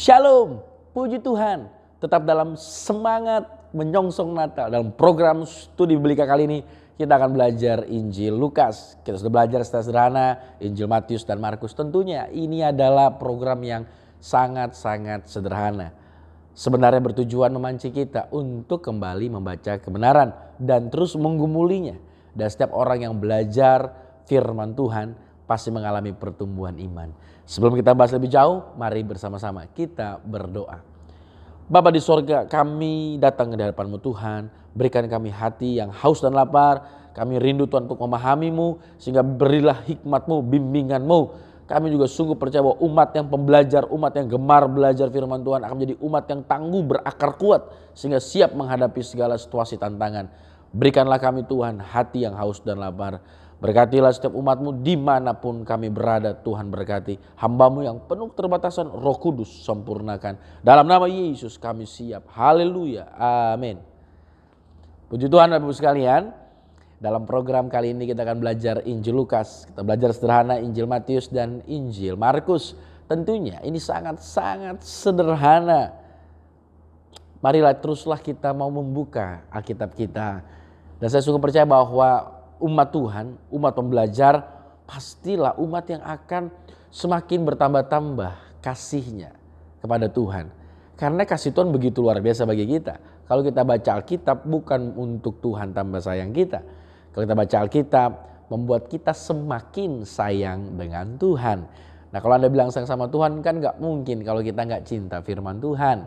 Shalom, puji Tuhan. Tetap dalam semangat menyongsong Natal. Dalam program studi Biblika kali ini kita akan belajar Injil Lukas. Kita sudah belajar secara sederhana Injil Matius dan Markus. Tentunya ini adalah program yang sangat-sangat sederhana. Sebenarnya bertujuan memancing kita untuk kembali membaca kebenaran dan terus menggumulinya. Dan setiap orang yang belajar firman Tuhan pasti mengalami pertumbuhan iman. Sebelum kita bahas lebih jauh, mari bersama-sama kita berdoa. Bapa di sorga, kami datang ke hadapan-Mu Tuhan. Berikan kami hati yang haus dan lapar. Kami rindu Tuhan untuk memahami-Mu. Sehingga berilah hikmat-Mu, bimbingan-Mu. Kami juga sungguh percaya bahwa umat yang pembelajar, umat yang gemar belajar firman Tuhan akan menjadi umat yang tangguh, berakar kuat. Sehingga siap menghadapi segala situasi tantangan. Berikanlah kami Tuhan hati yang haus dan lapar. Berkatilah setiap umat-Mu dimanapun kami berada. Tuhan berkati hamba-Mu yang penuh keterbatasan, Roh Kudus sempurnakan. Dalam nama Yesus kami siap. Haleluya. Amin. Puji Tuhan Bapak Ibu sekalian. Dalam program kali ini kita akan belajar Injil Lukas. Kita belajar sederhana Injil Matius dan Injil Markus. Tentunya ini sangat-sangat sederhana. Marilah teruslah kita mau membuka Alkitab kita. Dan saya sungguh percaya bahwa umat Tuhan, umat pembelajar, pastilah umat yang akan semakin bertambah-tambah kasihnya kepada Tuhan. Karena kasih Tuhan begitu luar biasa bagi kita. Kalau kita baca Alkitab bukan untuk Tuhan tambah sayang kita. Kalau kita baca Alkitab membuat kita semakin sayang dengan Tuhan. Nah kalau Anda bilang sayang sama Tuhan kan gak mungkin kalau kita gak cinta firman Tuhan.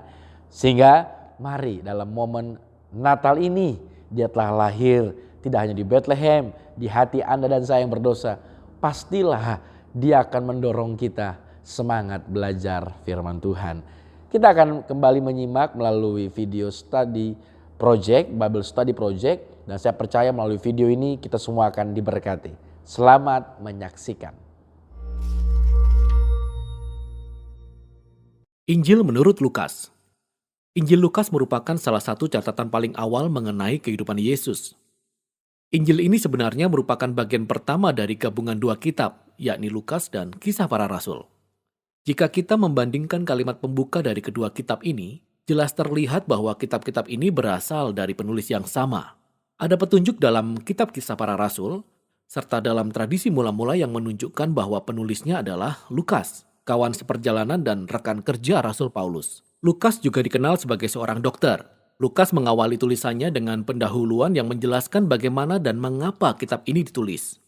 Sehingga mari dalam momen Natal ini Dia telah lahir. Tidak hanya di Bethlehem, di hati Anda dan saya yang berdosa. Pastilah Dia akan mendorong kita semangat belajar firman Tuhan. Kita akan kembali menyimak melalui video study project, Bible Study Project. Dan saya percaya melalui video ini kita semua akan diberkati. Selamat menyaksikan. Injil menurut Lukas. Injil Lukas merupakan salah satu catatan paling awal mengenai kehidupan Yesus. Injil ini sebenarnya merupakan bagian pertama dari gabungan dua kitab, yakni Lukas dan Kisah Para Rasul. Jika kita membandingkan kalimat pembuka dari kedua kitab ini, jelas terlihat bahwa kitab-kitab ini berasal dari penulis yang sama. Ada petunjuk dalam kitab Kisah Para Rasul, serta dalam tradisi mula-mula yang menunjukkan bahwa penulisnya adalah Lukas, kawan seperjalanan dan rekan kerja Rasul Paulus. Lukas juga dikenal sebagai seorang dokter. Lukas mengawali tulisannya dengan pendahuluan yang menjelaskan bagaimana dan mengapa kitab ini ditulis.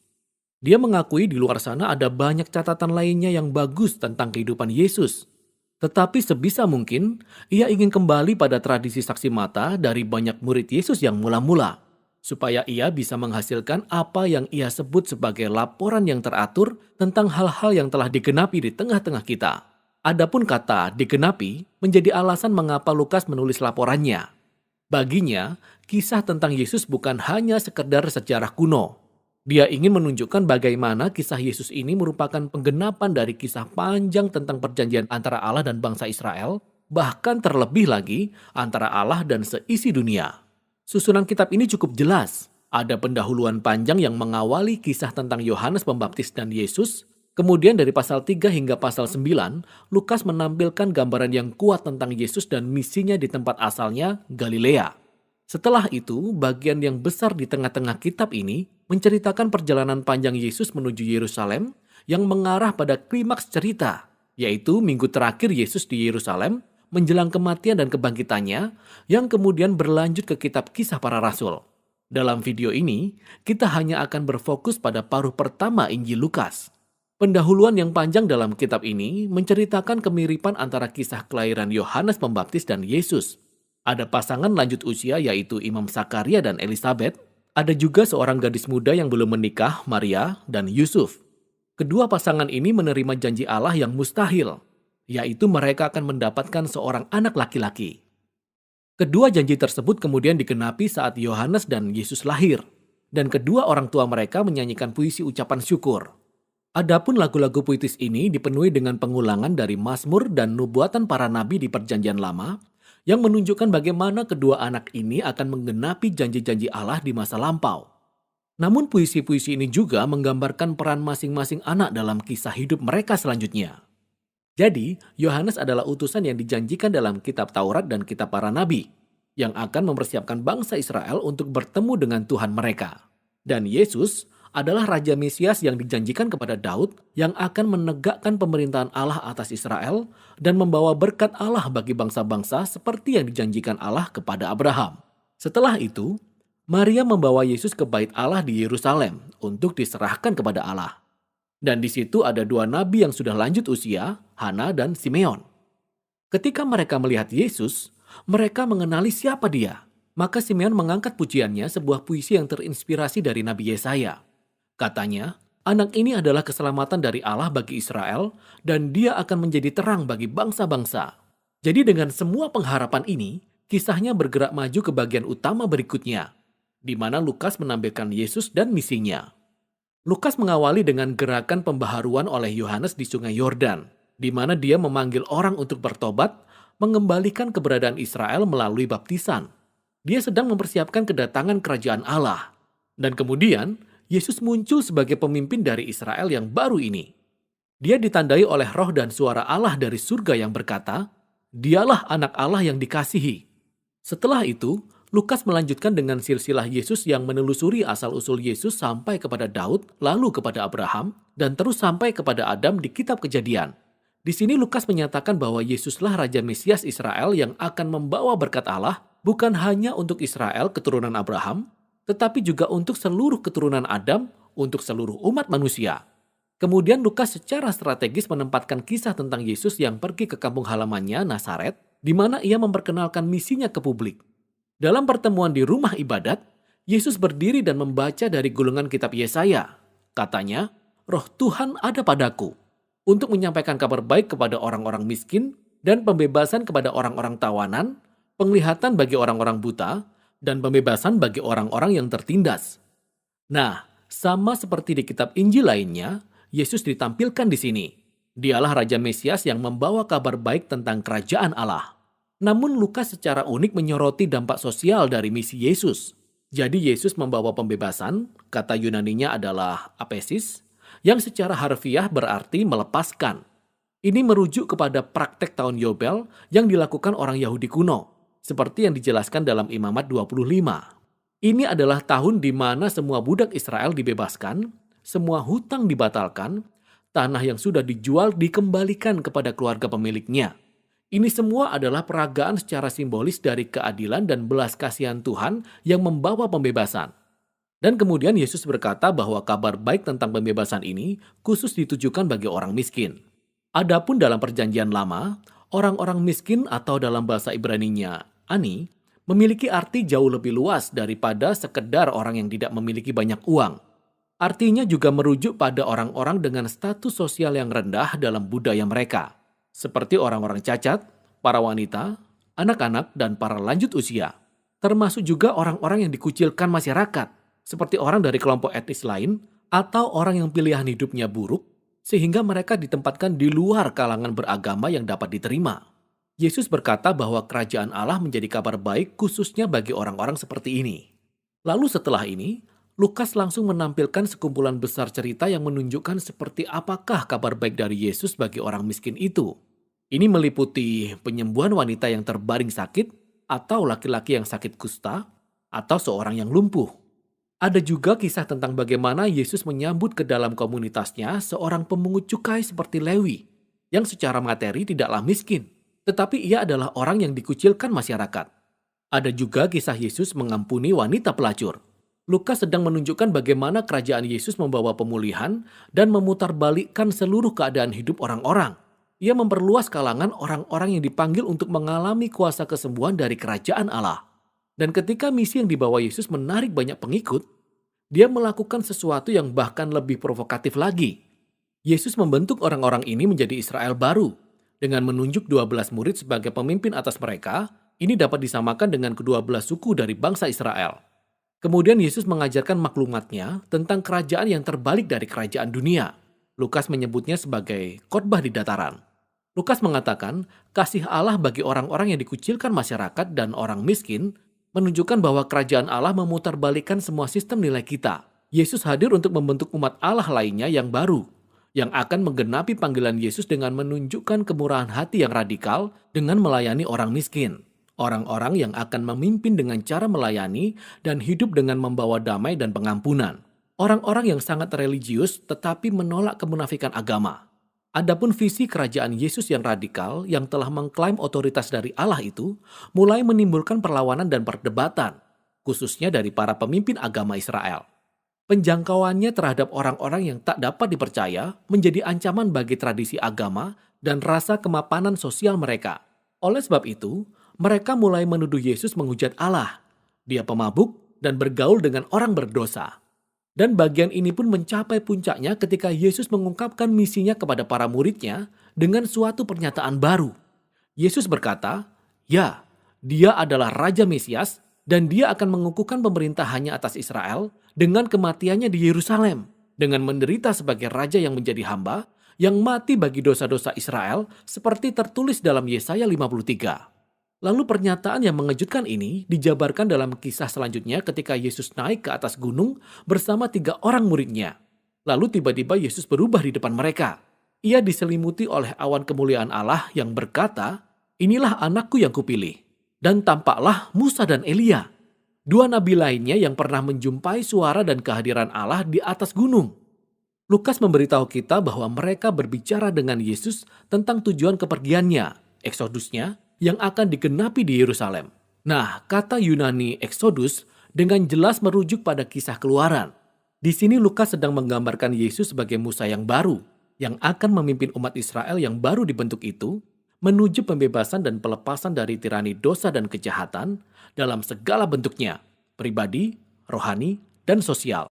Dia mengakui di luar sana ada banyak catatan lainnya yang bagus tentang kehidupan Yesus. Tetapi sebisa mungkin, ia ingin kembali pada tradisi saksi mata dari banyak murid Yesus yang mula-mula, supaya ia bisa menghasilkan apa yang ia sebut sebagai laporan yang teratur tentang hal-hal yang telah digenapi di tengah-tengah kita. Adapun kata digenapi menjadi alasan mengapa Lukas menulis laporannya. Baginya, kisah tentang Yesus bukan hanya sekedar sejarah kuno. Dia ingin menunjukkan bagaimana kisah Yesus ini merupakan penggenapan dari kisah panjang tentang perjanjian antara Allah dan bangsa Israel, bahkan terlebih lagi antara Allah dan seisi dunia. Susunan kitab ini cukup jelas. Ada pendahuluan panjang yang mengawali kisah tentang Yohanes Pembaptis dan Yesus. Kemudian dari pasal 3 hingga pasal 9, Lukas menampilkan gambaran yang kuat tentang Yesus dan misinya di tempat asalnya, Galilea. Setelah itu, bagian yang besar di tengah-tengah kitab ini menceritakan perjalanan panjang Yesus menuju Yerusalem yang mengarah pada klimaks cerita, yaitu minggu terakhir Yesus di Yerusalem menjelang kematian dan kebangkitannya yang kemudian berlanjut ke kitab Kisah Para Rasul. Dalam video ini, kita hanya akan berfokus pada paruh pertama Injil Lukas. Pendahuluan yang panjang dalam kitab ini menceritakan kemiripan antara kisah kelahiran Yohanes Pembaptis dan Yesus. Ada pasangan lanjut usia yaitu Imam Zakaria dan Elizabeth. Ada juga seorang gadis muda yang belum menikah, Maria dan Yusuf. Kedua pasangan ini menerima janji Allah yang mustahil, yaitu mereka akan mendapatkan seorang anak laki-laki. Kedua janji tersebut kemudian digenapi saat Yohanes dan Yesus lahir, dan kedua orang tua mereka menyanyikan puisi ucapan syukur. Adapun lagu-lagu puitis ini dipenuhi dengan pengulangan dari Mazmur dan nubuatan para nabi di Perjanjian Lama yang menunjukkan bagaimana kedua anak ini akan menggenapi janji-janji Allah di masa lampau. Namun puisi-puisi ini juga menggambarkan peran masing-masing anak dalam kisah hidup mereka selanjutnya. Jadi, Yohanes adalah utusan yang dijanjikan dalam kitab Taurat dan kitab para nabi, yang akan mempersiapkan bangsa Israel untuk bertemu dengan Tuhan mereka. Dan Yesus adalah Raja Mesias yang dijanjikan kepada Daud yang akan menegakkan pemerintahan Allah atas Israel dan membawa berkat Allah bagi bangsa-bangsa seperti yang dijanjikan Allah kepada Abraham. Setelah itu, Maria membawa Yesus ke bait Allah di Yerusalem untuk diserahkan kepada Allah. Dan di situ ada dua nabi yang sudah lanjut usia, Hana dan Simeon. Ketika mereka melihat Yesus, mereka mengenali siapa dia. Maka Simeon mengangkat pujiannya, sebuah puisi yang terinspirasi dari Nabi Yesaya. Katanya, anak ini adalah keselamatan dari Allah bagi Israel, dan dia akan menjadi terang bagi bangsa-bangsa. Jadi dengan semua pengharapan ini, kisahnya bergerak maju ke bagian utama berikutnya, di mana Lukas menampilkan Yesus dan misinya. Lukas mengawali dengan gerakan pembaharuan oleh Yohanes di Sungai Yordan, di mana dia memanggil orang untuk bertobat, mengembalikan keberadaan Israel melalui baptisan. Dia sedang mempersiapkan kedatangan kerajaan Allah. Dan kemudian, Yesus muncul sebagai pemimpin dari Israel yang baru ini. Dia ditandai oleh roh dan suara Allah dari surga yang berkata, "Dialah anak Allah yang dikasihi." Setelah itu, Lukas melanjutkan dengan silsilah Yesus yang menelusuri asal-usul Yesus sampai kepada Daud, lalu kepada Abraham, dan terus sampai kepada Adam di kitab Kejadian. Di sini Lukas menyatakan bahwa Yesuslah Raja Mesias Israel yang akan membawa berkat Allah bukan hanya untuk Israel keturunan Abraham, tetapi juga untuk seluruh keturunan Adam, untuk seluruh umat manusia. Kemudian Lukas secara strategis menempatkan kisah tentang Yesus yang pergi ke kampung halamannya, Nazaret, di mana ia memperkenalkan misinya ke publik. Dalam pertemuan di rumah ibadat, Yesus berdiri dan membaca dari gulungan kitab Yesaya. Katanya, "Roh Tuhan ada padaku, untuk menyampaikan kabar baik kepada orang-orang miskin dan pembebasan kepada orang-orang tawanan, penglihatan bagi orang-orang buta, dan pembebasan bagi orang-orang yang tertindas." Nah, sama seperti di kitab Injil lainnya, Yesus ditampilkan di sini. Dialah Raja Mesias yang membawa kabar baik tentang kerajaan Allah. Namun Lukas secara unik menyoroti dampak sosial dari misi Yesus. Jadi Yesus membawa pembebasan, kata Yunaninya adalah apesis, yang secara harfiah berarti melepaskan. Ini merujuk kepada praktek tahun Yobel yang dilakukan orang Yahudi kuno, seperti yang dijelaskan dalam Imamat 25. Ini adalah tahun di mana semua budak Israel dibebaskan, semua hutang dibatalkan, tanah yang sudah dijual dikembalikan kepada keluarga pemiliknya. Ini semua adalah peragaan secara simbolis dari keadilan dan belas kasihan Tuhan yang membawa pembebasan. Dan kemudian Yesus berkata bahwa kabar baik tentang pembebasan ini khusus ditujukan bagi orang miskin. Adapun dalam perjanjian lama, orang-orang miskin atau dalam bahasa Ibraninya, ani, memiliki arti jauh lebih luas daripada sekedar orang yang tidak memiliki banyak uang. Artinya juga merujuk pada orang-orang dengan status sosial yang rendah dalam budaya mereka, seperti orang-orang cacat, para wanita, anak-anak, dan para lanjut usia. Termasuk juga orang-orang yang dikucilkan masyarakat, seperti orang dari kelompok etnis lain, atau orang yang pilihan hidupnya buruk, sehingga mereka ditempatkan di luar kalangan beragama yang dapat diterima. Yesus berkata bahwa kerajaan Allah menjadi kabar baik khususnya bagi orang-orang seperti ini. Lalu setelah ini, Lukas langsung menampilkan sekumpulan besar cerita yang menunjukkan seperti apakah kabar baik dari Yesus bagi orang miskin itu. Ini meliputi penyembuhan wanita yang terbaring sakit, atau laki-laki yang sakit kusta, atau seorang yang lumpuh. Ada juga kisah tentang bagaimana Yesus menyambut ke dalam komunitasnya seorang pemungut cukai seperti Lewi, yang secara materi tidaklah miskin, tetapi ia adalah orang yang dikucilkan masyarakat. Ada juga kisah Yesus mengampuni wanita pelacur. Lukas sedang menunjukkan bagaimana kerajaan Yesus membawa pemulihan dan memutarbalikkan seluruh keadaan hidup orang-orang. Ia memperluas kalangan orang-orang yang dipanggil untuk mengalami kuasa kesembuhan dari kerajaan Allah. Dan ketika misi yang dibawa Yesus menarik banyak pengikut, dia melakukan sesuatu yang bahkan lebih provokatif lagi. Yesus membentuk orang-orang ini menjadi Israel baru. Dengan menunjuk 12 murid sebagai pemimpin atas mereka, ini dapat disamakan dengan ke-12 suku dari bangsa Israel. Kemudian Yesus mengajarkan maklumatnya tentang kerajaan yang terbalik dari kerajaan dunia. Lukas menyebutnya sebagai khotbah di dataran. Lukas mengatakan, kasih Allah bagi orang-orang yang dikucilkan masyarakat dan orang miskin menunjukkan bahwa kerajaan Allah memutarbalikkan semua sistem nilai kita. Yesus hadir untuk membentuk umat Allah lainnya yang baru, yang akan menggenapi panggilan Yesus dengan menunjukkan kemurahan hati yang radikal dengan melayani orang miskin. Orang-orang yang akan memimpin dengan cara melayani dan hidup dengan membawa damai dan pengampunan. Orang-orang yang sangat religius tetapi menolak kemunafikan agama. Adapun visi kerajaan Yesus yang radikal yang telah mengklaim otoritas dari Allah itu mulai menimbulkan perlawanan dan perdebatan, khususnya dari para pemimpin agama Israel. Penjangkauannya terhadap orang-orang yang tak dapat dipercaya menjadi ancaman bagi tradisi agama dan rasa kemapanan sosial mereka. Oleh sebab itu, mereka mulai menuduh Yesus menghujat Allah. Dia pemabuk dan bergaul dengan orang berdosa. Dan bagian ini pun mencapai puncaknya ketika Yesus mengungkapkan misinya kepada para muridnya dengan suatu pernyataan baru. Yesus berkata, "Ya, dia adalah Raja Mesias dan dia akan mengukuhkan pemerintahannya atas Israel dengan kematiannya di Yerusalem, dengan menderita sebagai raja yang menjadi hamba, yang mati bagi dosa-dosa Israel seperti tertulis dalam Yesaya 53. Lalu pernyataan yang mengejutkan ini dijabarkan dalam kisah selanjutnya ketika Yesus naik ke atas gunung bersama 3 orang muridnya. Lalu tiba-tiba Yesus berubah di depan mereka. Ia diselimuti oleh awan kemuliaan Allah yang berkata, "Inilah anakku yang kupilih." Dan tampaklah Musa dan Elia, 2 nabi lainnya yang pernah menjumpai suara dan kehadiran Allah di atas gunung. Lukas memberitahu kita bahwa mereka berbicara dengan Yesus tentang tujuan kepergiannya, eksodusnya, yang akan digenapi di Yerusalem. Nah, kata Yunani eksodus dengan jelas merujuk pada kisah Keluaran. Di sini Lukas sedang menggambarkan Yesus sebagai Musa yang baru, yang akan memimpin umat Israel yang baru dibentuk itu, menuju pembebasan dan pelepasan dari tirani dosa dan kejahatan dalam segala bentuknya, pribadi, rohani, dan sosial.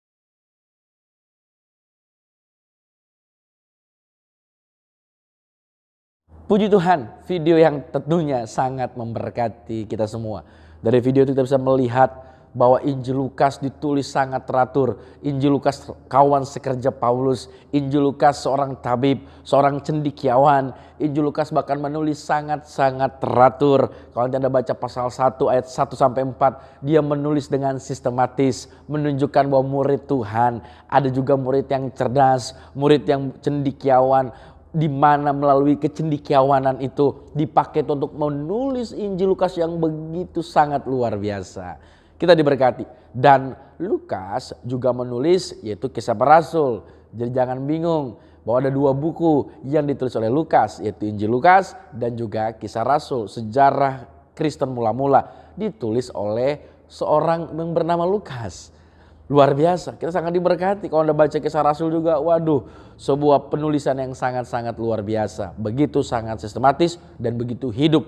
Puji Tuhan, video yang tentunya sangat memberkati kita semua. Dari video itu kita bisa melihat bahwa Injil Lukas ditulis sangat teratur. Injil Lukas kawan sekerja Paulus, Injil Lukas seorang tabib, seorang cendekiawan. Injil Lukas bahkan menulis sangat-sangat teratur. Kalau Anda baca pasal 1 ayat 1 sampai 4, dia menulis dengan sistematis, menunjukkan bahwa murid Tuhan, ada juga murid yang cerdas, murid yang cendekiawan, di mana melalui kecendekiawanan itu dipakai untuk menulis Injil Lukas yang begitu sangat luar biasa. Kita diberkati. Dan Lukas juga menulis yaitu Kisah Para Rasul. Jadi jangan bingung bahwa ada 2 buku yang ditulis oleh Lukas, yaitu Injil Lukas dan juga Kisah Rasul. Sejarah Kristen mula-mula ditulis oleh seorang yang bernama Lukas. Luar biasa, kita sangat diberkati. Kalau Anda baca Kisah Rasul juga, waduh, sebuah penulisan yang sangat-sangat luar biasa. Begitu sangat sistematis dan begitu hidup.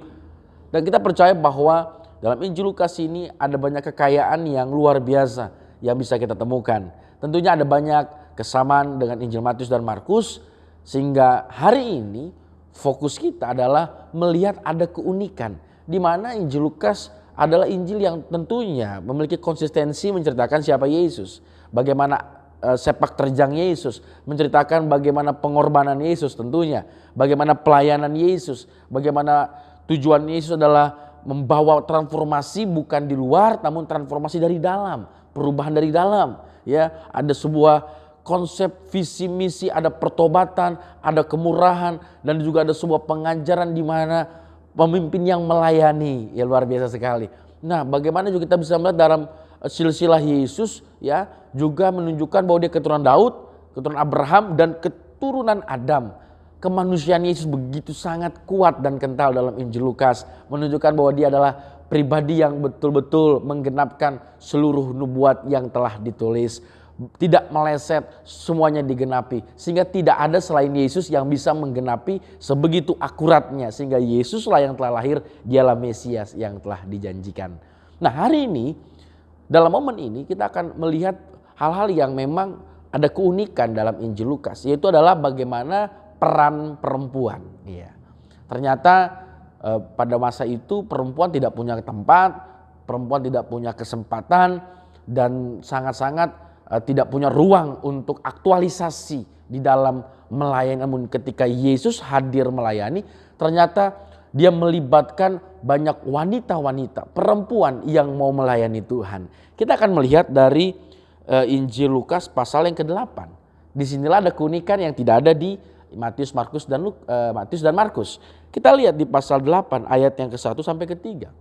Dan kita percaya bahwa dalam Injil Lukas ini ada banyak kekayaan yang luar biasa yang bisa kita temukan. Tentunya ada banyak kesamaan dengan Injil Matius dan Markus, sehingga hari ini fokus kita adalah melihat ada keunikan di mana Injil Lukas adalah Injil yang tentunya memiliki konsistensi menceritakan siapa Yesus. Bagaimana sepak terjang Yesus, menceritakan bagaimana pengorbanan Yesus tentunya. Bagaimana pelayanan Yesus, bagaimana tujuan Yesus adalah membawa transformasi bukan di luar namun transformasi dari dalam. Perubahan dari dalam. Ya, ada sebuah konsep visi misi, ada pertobatan, ada kemurahan, dan juga ada sebuah pengajaran di mana pemimpin yang melayani, ya luar biasa sekali. Nah, bagaimana juga kita bisa melihat dalam silsilah Yesus, ya juga menunjukkan bahwa dia keturunan Daud, keturunan Abraham, dan keturunan Adam. Kemanusiaan Yesus begitu sangat kuat dan kental dalam Injil Lukas, menunjukkan bahwa dia adalah pribadi yang betul-betul menggenapkan seluruh nubuat yang telah ditulis. Tidak meleset, semuanya digenapi. Sehingga tidak ada selain Yesus yang bisa menggenapi sebegitu akuratnya. Sehingga Yesuslah yang telah lahir, dialah Mesias yang telah dijanjikan. Nah, hari ini, dalam momen ini kita akan melihat hal-hal yang memang ada keunikan dalam Injil Lukas. Yaitu adalah bagaimana peran perempuan. Ya. Ternyata pada masa itu perempuan tidak punya tempat, perempuan tidak punya kesempatan, dan sangat-sangat tidak punya ruang untuk aktualisasi di dalam melayani. Namun ketika Yesus hadir melayani, ternyata dia melibatkan banyak wanita-wanita, perempuan yang mau melayani Tuhan. Kita akan melihat dari Injil Lukas pasal yang ke-8. Disinilah ada keunikan yang tidak ada di Matius, Matius dan Markus. Kita lihat di pasal 8 ayat yang ke-1 sampai ke-3.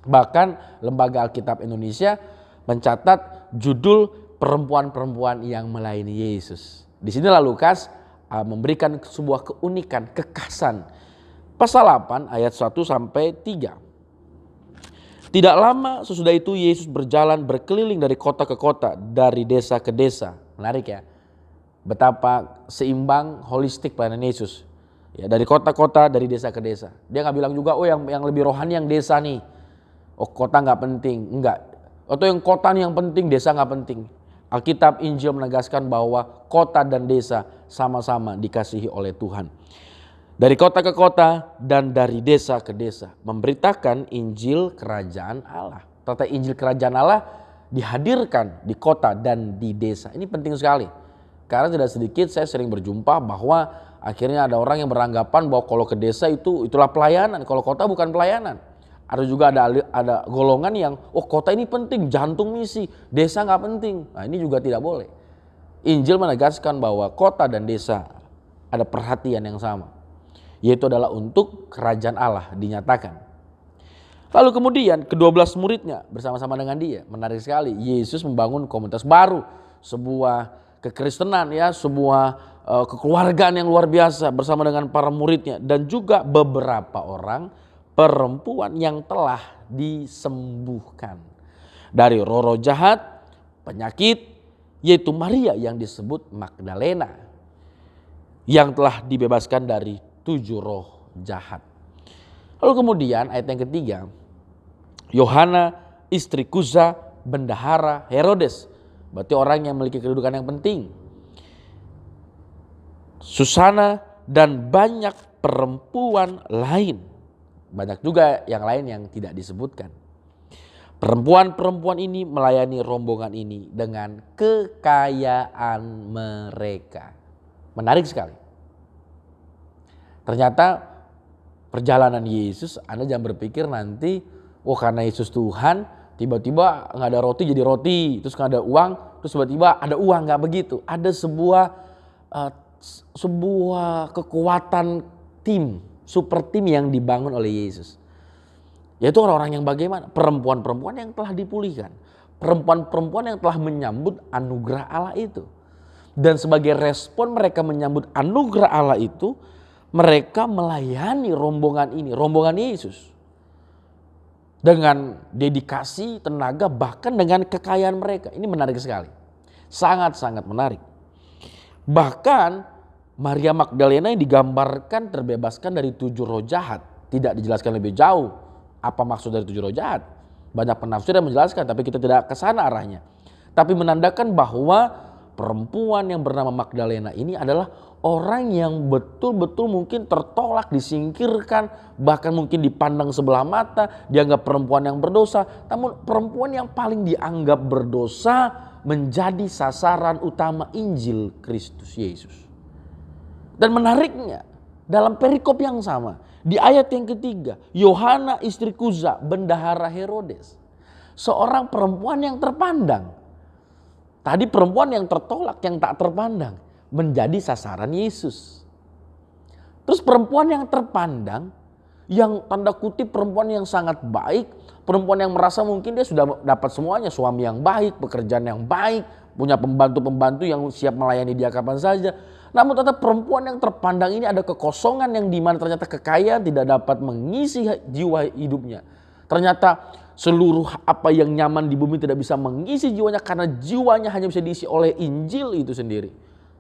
Bahkan Lembaga Alkitab Indonesia mencatat judul perempuan-perempuan yang melayani Yesus. Disinilah Lukas memberikan sebuah keunikan, kekhasan. Pasal 8 ayat 1 sampai 3. Tidak lama sesudah itu Yesus berjalan berkeliling dari kota ke kota, dari desa ke desa. Menarik ya, betapa seimbang, holistik pelayanan Yesus. Ya, dari kota-kota, dari desa ke desa. Dia nggak bilang juga, oh yang lebih rohani yang desa nih. Oh kota nggak penting, enggak. Atau yang kota nih yang penting, desa nggak penting. Alkitab Injil menegaskan bahwa kota dan desa sama-sama dikasihi oleh Tuhan. Dari kota ke kota dan dari desa ke desa memberitakan Injil Kerajaan Allah. Ternyata Injil Kerajaan Allah dihadirkan di kota dan di desa. Ini penting sekali. Karena tidak sedikit saya sering berjumpa bahwa akhirnya ada orang yang beranggapan bahwa kalau ke desa itulah pelayanan, kalau kota bukan pelayanan. Ada juga ada golongan yang kota ini penting, jantung misi, desa nggak penting. Nah ini juga tidak boleh. Injil menegaskan bahwa kota dan desa ada perhatian yang sama, yaitu adalah untuk kerajaan Allah dinyatakan. Lalu kemudian ke-12 muridnya bersama-sama dengan dia. Menarik sekali, Yesus membangun komunitas baru, sebuah kekristenan ya, sebuah kekeluargaan yang luar biasa bersama dengan para muridnya. Dan juga beberapa orang perempuan yang telah disembuhkan dari roh-roh jahat, penyakit, yaitu Maria yang disebut Magdalena, yang telah dibebaskan dari 7 roh jahat. Lalu kemudian ayat yang ketiga, Yohana istri Kuza bendahara Herodes, berarti orang yang memiliki kedudukan yang penting. Susana dan banyak perempuan lain. Banyak juga yang lain yang tidak disebutkan. Perempuan-perempuan ini melayani rombongan ini dengan kekayaan mereka. Menarik sekali. Ternyata perjalanan Yesus, Anda jangan berpikir nanti, karena Yesus Tuhan, tiba-tiba nggak ada roti jadi roti, terus nggak ada uang, terus tiba-tiba ada uang. Nggak begitu. Ada sebuah kekuatan tim, super tim yang dibangun oleh Yesus. Yaitu orang-orang yang bagaimana? Perempuan-perempuan yang telah dipulihkan. Perempuan-perempuan yang telah menyambut anugerah Allah itu. Dan sebagai respon mereka menyambut anugerah Allah itu, mereka melayani rombongan ini, rombongan Yesus. Dengan dedikasi, tenaga, bahkan dengan kekayaan mereka. Ini menarik sekali. Sangat-sangat menarik. Bahkan Maria Magdalena yang digambarkan terbebaskan dari 7 roh jahat. Tidak dijelaskan lebih jauh apa maksud dari 7 roh jahat. Banyak penafsir yang menjelaskan, tapi kita tidak ke sana arahnya. Tapi menandakan bahwa perempuan yang bernama Magdalena ini adalah orang yang betul-betul mungkin tertolak, disingkirkan, bahkan mungkin dipandang sebelah mata, dianggap perempuan yang berdosa. Namun perempuan yang paling dianggap berdosa menjadi sasaran utama Injil Kristus Yesus. Dan menariknya, dalam perikop yang sama, di ayat yang ketiga, Yohana istri Kuza bendahara Herodes, seorang perempuan yang terpandang. Tadi perempuan yang tertolak, yang tak terpandang, menjadi sasaran Yesus. Terus perempuan yang terpandang, yang tanda kutip perempuan yang sangat baik, perempuan yang merasa mungkin dia sudah dapat semuanya, suami yang baik, pekerjaan yang baik, punya pembantu-pembantu yang siap melayani dia kapan saja. Namun ternyata perempuan yang terpandang ini ada kekosongan yang dimana ternyata kekayaan tidak dapat mengisi jiwa hidupnya. Ternyata seluruh apa yang nyaman di bumi tidak bisa mengisi jiwanya karena jiwanya hanya bisa diisi oleh Injil itu sendiri.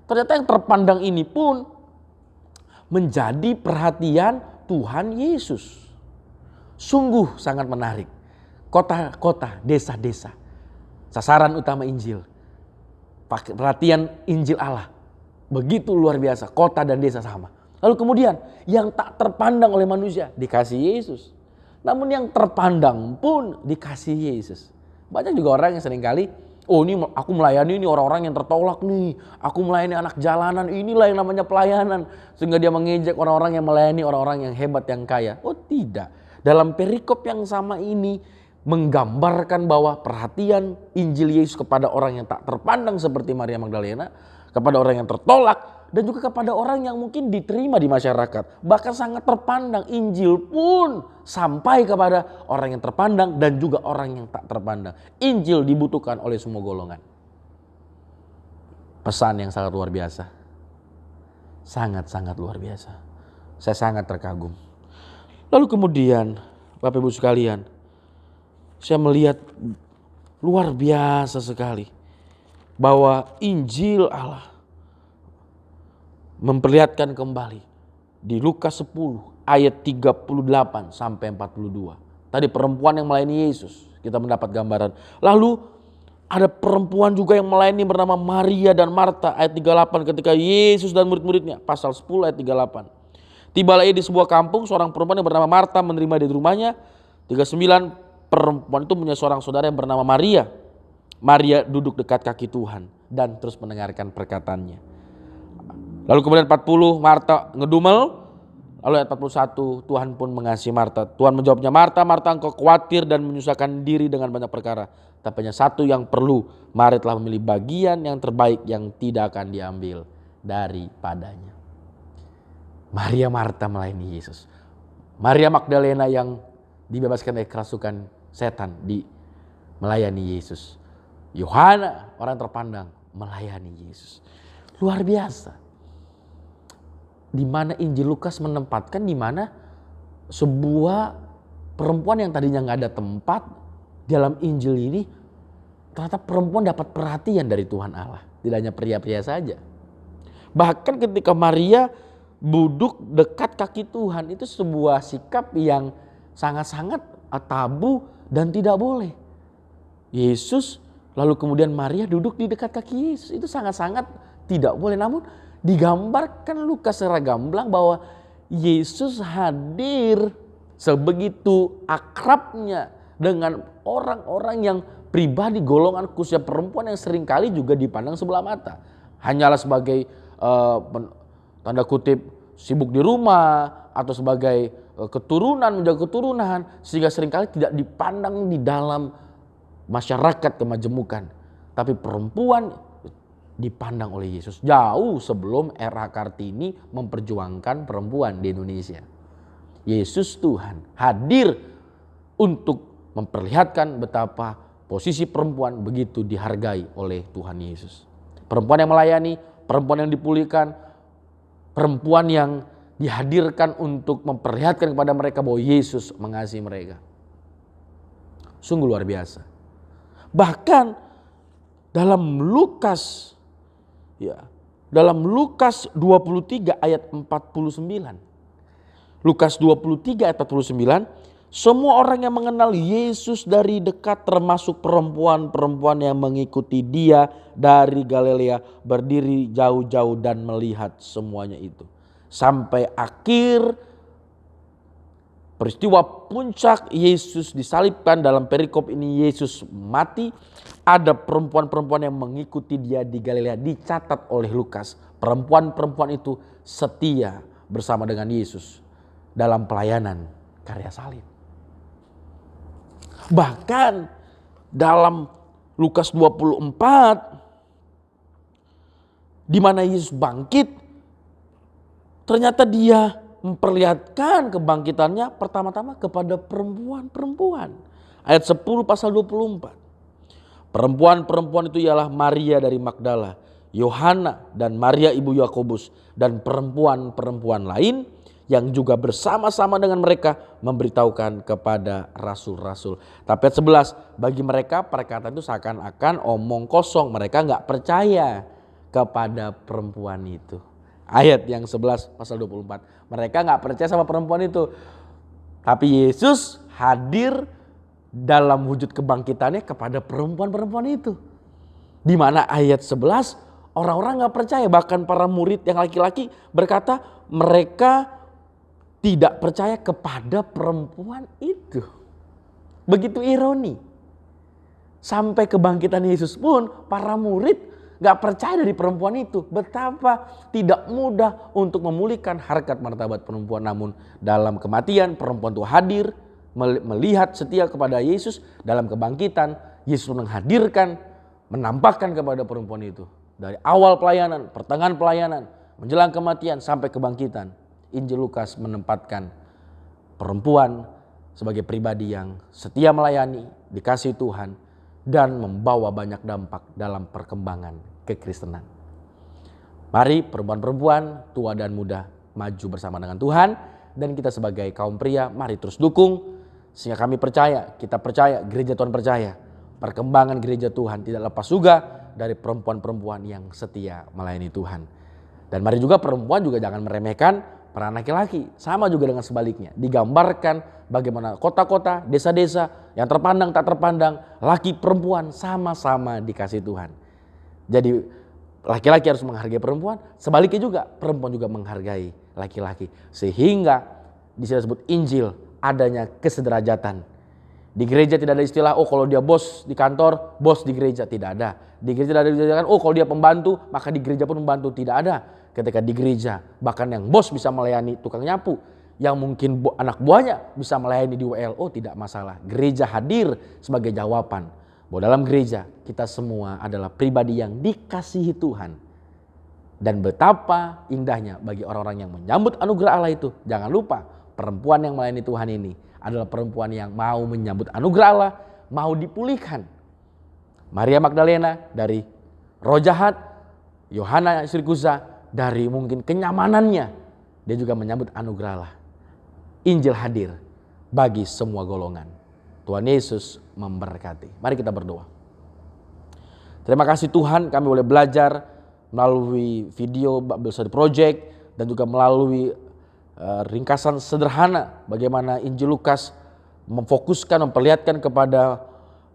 Ternyata yang terpandang ini pun menjadi perhatian Tuhan Yesus. Sungguh sangat menarik. Kota-kota, desa-desa, sasaran utama Injil. Perhatian Injil Allah. Begitu luar biasa, kota dan desa sama. Lalu kemudian yang tak terpandang oleh manusia dikasih Yesus. Namun yang terpandang pun dikasih Yesus. Banyak juga orang yang seringkali, ini aku melayani ini orang-orang yang tertolak nih. Aku melayani anak jalanan, inilah yang namanya pelayanan. Sehingga dia mengejek orang-orang yang melayani orang-orang yang hebat, yang kaya. Oh tidak, dalam perikop yang sama ini menggambarkan bahwa perhatian Injil Yesus kepada orang yang tak terpandang seperti Maria Magdalena, kepada orang yang tertolak, dan juga kepada orang yang mungkin diterima di masyarakat. Bahkan sangat terpandang. Injil pun sampai kepada orang yang terpandang dan juga orang yang tak terpandang. Injil dibutuhkan oleh semua golongan. Pesan yang sangat luar biasa. Sangat-sangat luar biasa. Saya sangat terkagum. Lalu kemudian Bapak Ibu sekalian, saya melihat luar biasa sekali bahwa Injil Allah memperlihatkan kembali di Lukas 10 ayat 38 sampai 42. Tadi perempuan yang melayani Yesus, kita mendapat gambaran. Lalu ada perempuan juga yang melayani bernama Maria dan Marta, ayat 38, ketika Yesus dan murid-muridnya, pasal 10 ayat 38. Tibalah ia di sebuah kampung, seorang perempuan yang bernama Marta menerima dia di rumahnya. 39, perempuan itu punya seorang saudara yang bernama Maria. Maria duduk dekat kaki Tuhan dan terus mendengarkan perkataannya. Lalu kemudian 40, Marta ngedumel. Lalu ayat 41, Tuhan pun mengasihi Marta. Tuhan menjawabnya, Marta, Marta, engkau khawatir dan menyusahkan diri dengan banyak perkara. Tapi hanya satu yang perlu, Maria telah memilih bagian yang terbaik yang tidak akan diambil daripadanya. Maria Marta melayani Yesus. Maria Magdalena yang dibebaskan dari kerasukan setan melayani Yesus. Yohana orang terpandang melayani Yesus. Luar biasa. Di mana Injil Lukas menempatkan di mana sebuah perempuan yang tadinya nggak ada tempat dalam Injil ini, ternyata perempuan dapat perhatian dari Tuhan Allah. Tidak hanya pria-pria saja. Bahkan ketika Maria duduk dekat kaki Tuhan, itu sebuah sikap yang sangat-sangat tabu dan tidak boleh. Yesus lalu kemudian Maria duduk di dekat kaki Yesus, itu sangat-sangat tidak boleh. Namun digambarkan Lukas secara gamblang bahwa Yesus hadir sebegitu akrabnya dengan orang-orang yang pribadi golongan khususnya perempuan yang seringkali juga dipandang sebelah mata. Hanyalah sebagai tanda kutip sibuk di rumah atau sebagai keturunan, menjaga keturunan, sehingga seringkali tidak dipandang di dalam masyarakat kemajemukan. Tapi perempuan dipandang oleh Yesus jauh sebelum era Kartini memperjuangkan perempuan di Indonesia. Yesus Tuhan hadir untuk memperlihatkan betapa posisi perempuan begitu dihargai oleh Tuhan Yesus. Perempuan yang melayani, perempuan yang dipulihkan, perempuan yang dihadirkan untuk memperlihatkan kepada mereka bahwa Yesus mengasihi mereka. Sungguh luar biasa. Bahkan dalam Lukas 23 ayat 49. Lukas 23 ayat 49, semua orang yang mengenal Yesus dari dekat termasuk perempuan-perempuan yang mengikuti dia dari Galilea berdiri jauh-jauh dan melihat semuanya itu. Sampai akhir peristiwa puncak Yesus disalibkan, dalam perikop ini Yesus mati, ada perempuan-perempuan yang mengikuti dia di Galilea, dicatat oleh Lukas. Perempuan-perempuan itu setia bersama dengan Yesus dalam pelayanan karya salib. Bahkan dalam Lukas 24 di mana Yesus bangkit, ternyata dia memperlihatkan kebangkitannya pertama-tama kepada perempuan-perempuan. Ayat 10 pasal 24. Perempuan-perempuan itu ialah Maria dari Magdala, Yohana dan Maria ibu Yakobus, dan perempuan-perempuan lain yang juga bersama-sama dengan mereka memberitahukan kepada rasul-rasul. Tapi ayat 11, bagi mereka perkataan itu seakan-akan omong kosong. Mereka gak percaya kepada perempuan itu. Ayat yang 11 pasal 24. Mereka gak percaya sama perempuan itu. Tapi Yesus hadir dalam wujud kebangkitannya kepada perempuan-perempuan itu. Di mana ayat 11 orang-orang gak percaya. Bahkan para murid yang laki-laki berkata mereka tidak percaya kepada perempuan itu. Begitu ironi. Sampai kebangkitan Yesus pun para murid gak percaya dari perempuan itu. Betapa tidak mudah untuk memulihkan harkat martabat perempuan. Namun dalam kematian perempuan itu hadir, melihat setia kepada Yesus. Dalam kebangkitan Yesus menghadirkan, menampakkan kepada perempuan itu. dari awal pelayanan, pertengahan pelayanan, menjelang kematian sampai kebangkitan, Injil Lukas menempatkan perempuan sebagai pribadi yang setia melayani, dikasihi Tuhan, dan membawa banyak dampak dalam perkembangan kekristenan. Mari perempuan-perempuan, tua dan muda, maju bersama dengan Tuhan, dan kita sebagai kaum pria, mari terus dukung, sehingga kami percaya, kita percaya, gereja Tuhan percaya, perkembangan gereja Tuhan tidak lepas juga dari perempuan-perempuan yang setia melayani Tuhan. Dan mari juga perempuan juga jangan meremehkan peran laki-laki, sama juga dengan sebaliknya. Digambarkan bagaimana kota-kota, desa-desa yang terpandang tak terpandang, laki perempuan sama-sama dikasih Tuhan. Jadi laki-laki harus menghargai perempuan, sebaliknya juga perempuan juga menghargai laki-laki. Sehingga di sini disebut Injil adanya kesederajatan. Di gereja tidak ada istilah, oh kalau dia bos di kantor, bos di gereja, tidak ada. Di gereja tidak ada istilah, oh kalau dia pembantu, maka di gereja pun pembantu, tidak ada. Ketika di gereja, bahkan yang bos bisa melayani tukang nyapu, yang mungkin anak buahnya bisa melayani di WLO, tidak masalah. Gereja hadir sebagai jawaban bahwa dalam gereja kita semua adalah pribadi yang dikasihi Tuhan. Dan betapa indahnya bagi orang-orang yang menyambut anugerah Allah itu. Jangan lupa, perempuan yang melayani Tuhan ini adalah perempuan yang mau menyambut anugerah Allah, mau dipulihkan. Maria Magdalena dari roh jahat, Yohana istri Kuza dari mungkin kenyamanannya, dia juga menyambut anugerah Allah. Injil hadir bagi semua golongan. Tuhan Yesus memberkati. Mari kita berdoa. Terima kasih Tuhan, kami boleh belajar melalui video Bible Study Project dan juga melalui ringkasan sederhana bagaimana Injil Lukas memfokuskan, memperlihatkan kepada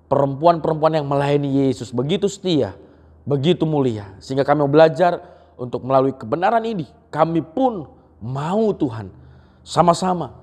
perempuan-perempuan yang melayani Yesus begitu setia, begitu mulia, sehingga kami mau belajar untuk melalui kebenaran ini kami pun mau Tuhan sama-sama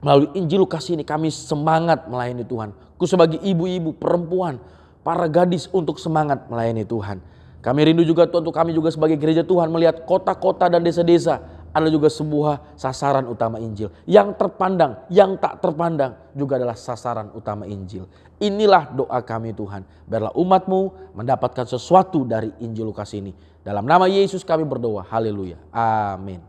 melalui Injil Lukas ini kami semangat melayani Tuhan. Khusus bagi ibu-ibu, perempuan, para gadis untuk semangat melayani Tuhan. Kami rindu juga Tuhan untuk kami juga sebagai gereja Tuhan melihat kota-kota dan desa-desa adalah juga sebuah sasaran utama Injil. Yang terpandang, yang tak terpandang juga adalah sasaran utama Injil. Inilah doa kami Tuhan. Biarlah umat-Mu mendapatkan sesuatu dari Injil Lukas ini. Dalam nama Yesus kami berdoa. Haleluya. Amin.